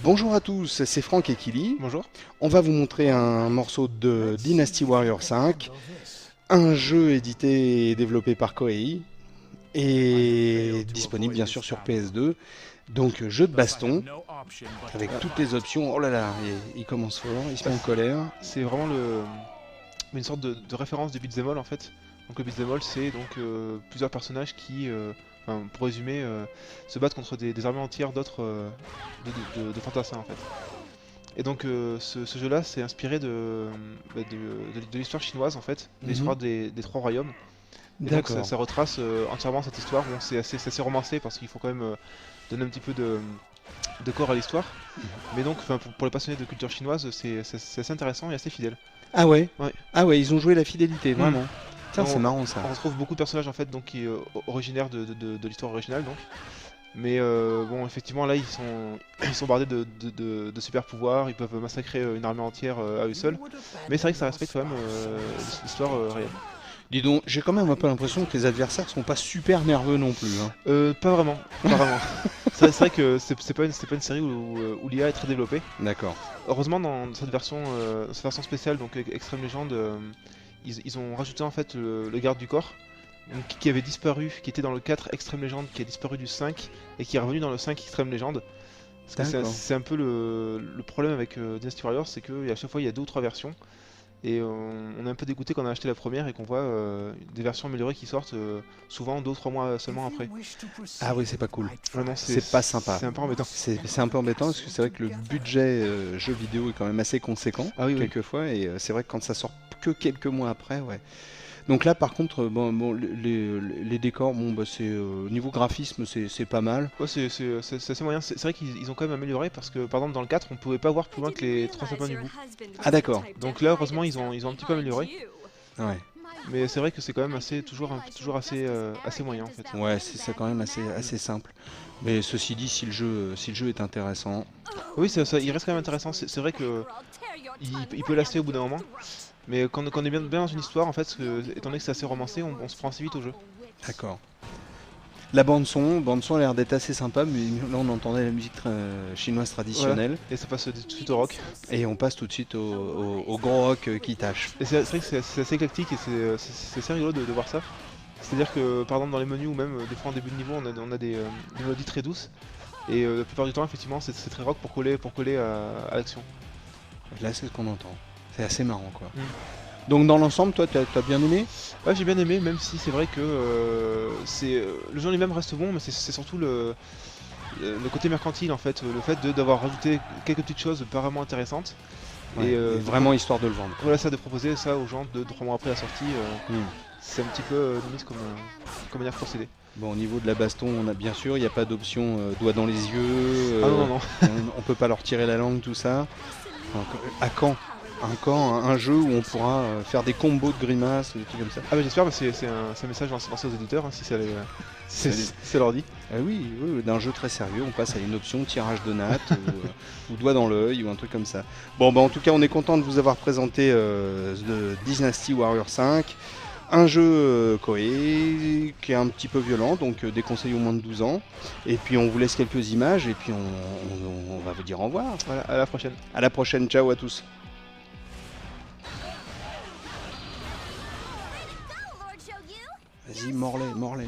Bonjour à tous, c'est Franck et Kili. Bonjour. On va vous montrer un morceau de Dynasty Warrior 5, un jeu édité et développé par Koei et disponible bien sûr sur PS2. Donc jeu de baston avec toutes les options. Oh là là, il commence fort, il se met en colère. C'est vraiment une sorte de référence du beat'em all en fait. Donc le beat'em all c'est donc plusieurs personnages qui, pour résumer, se battent contre des armées entières d'autres de fantassins en fait. Et donc ce jeu-là c'est inspiré de l'histoire chinoise en fait, de l'histoire des trois royaumes. Et donc ça retrace entièrement cette histoire. Bon, c'est assez romancé parce qu'il faut quand même donner un petit peu de corps à l'histoire. Mais donc pour les passionnés de culture chinoise, c'est assez intéressant et assez fidèle. Ah ouais, Ouais. Ah ouais, ils ont joué la fidélité, vraiment. Tiens, c'est On- marrant ça. On retrouve beaucoup de personnages en fait donc qui originaires de l'histoire originale donc. Mais bon effectivement là ils sont bardés de super pouvoirs, ils peuvent massacrer une armée entière à eux seuls. Mais c'est vrai que ça respecte quand même l'histoire réelle. Dis donc, j'ai quand même un peu l'impression que les adversaires sont pas super nerveux non plus. Hein. Pas vraiment, pas vraiment. C'est vrai que c'est pas une série où l'IA est très développée. D'accord. Heureusement dans cette version spéciale donc Extreme Legend, ils ont rajouté en fait le garde du corps donc, qui avait disparu, qui était dans le 4 Extreme Legend, qui a disparu du 5 et qui est revenu dans le 5 Extreme Legend. Parce que c'est un peu le problème avec Dynasty Warriors, c'est qu'à chaque fois il y a 2 ou 3 versions. Et on est un peu dégoûté quand on a acheté la première et qu'on voit des versions améliorées qui sortent souvent 2 ou 3 mois seulement après. Ah oui, c'est pas cool. Vraiment, C'est pas sympa. C'est un peu embêtant. C'est un peu embêtant parce que c'est vrai que le budget jeu vidéo est quand même assez conséquent quelquefois et c'est vrai que quand ça sort que quelques mois après, ouais. Donc là par contre, les décors, c'est niveau graphisme c'est pas mal. Ouais, c'est assez moyen. C'est vrai qu'ils ont quand même amélioré parce que par exemple dans le 4 on pouvait pas voir plus loin que les 3 sapins du bout. Ah d'accord. Donc là heureusement ils ont un petit peu amélioré. Ouais. Mais c'est vrai que c'est quand même toujours assez moyen en fait. Ouais, c'est quand même assez simple. Mais ceci dit, si le jeu est intéressant. Oui, il reste quand même intéressant. C'est vrai que il peut lasser au bout d'un moment. Mais quand on est bien dans une histoire, en fait, étant donné que c'est assez romancé, on se prend assez vite au jeu. D'accord. La bande son a l'air d'être assez sympa, mais là on entendait la musique chinoise traditionnelle. Voilà. Et ça passe tout de suite au rock. Et on passe tout de suite au gros rock qui tâche. Et c'est vrai que c'est assez éclectique et c'est assez rigolo de voir ça. C'est-à-dire que par exemple dans les menus ou même des fois en début de niveau, on a des mélodies très douces. Et la plupart du temps, effectivement, c'est très rock pour coller à l'action. Là c'est ce qu'on entend. C'est assez marrant quoi. Donc dans l'ensemble, toi t'as bien aimé? Ouais, j'ai bien aimé, même si c'est vrai que le jeu en lui-même reste bon, mais c'est surtout le côté mercantile en fait, le fait d'avoir rajouté quelques petites choses pas vraiment intéressantes. Ouais, et vraiment histoire de le vendre. Voilà, ça, de proposer ça aux gens 2-3 mois après la sortie, c'est un petit peu limite comme manière de procéder. Bon, au niveau de la baston, on a bien sûr, il n'y a pas d'option doigt dans les yeux. Ah non. On peut pas leur tirer la langue, tout ça. Donc, à quand un jeu où on pourra faire des combos de grimaces, des trucs comme ça? Ah bah j'espère, c'est un message lancé aux éditeurs, hein, si ça leur dit. Ah oui, d'un jeu très sérieux, on passe à une option tirage de nattes ou doigt dans l'œil ou un truc comme ça. Bon, en tout cas, on est content de vous avoir présenté The Dynasty Warrior 5. Un jeu Koei qui est un petit peu violent, donc déconseillé aux moins de 12 ans. Et puis on vous laisse quelques images et puis on va vous dire au revoir. Voilà, à la prochaine. À la prochaine, ciao à tous. Vas-y, morlaix.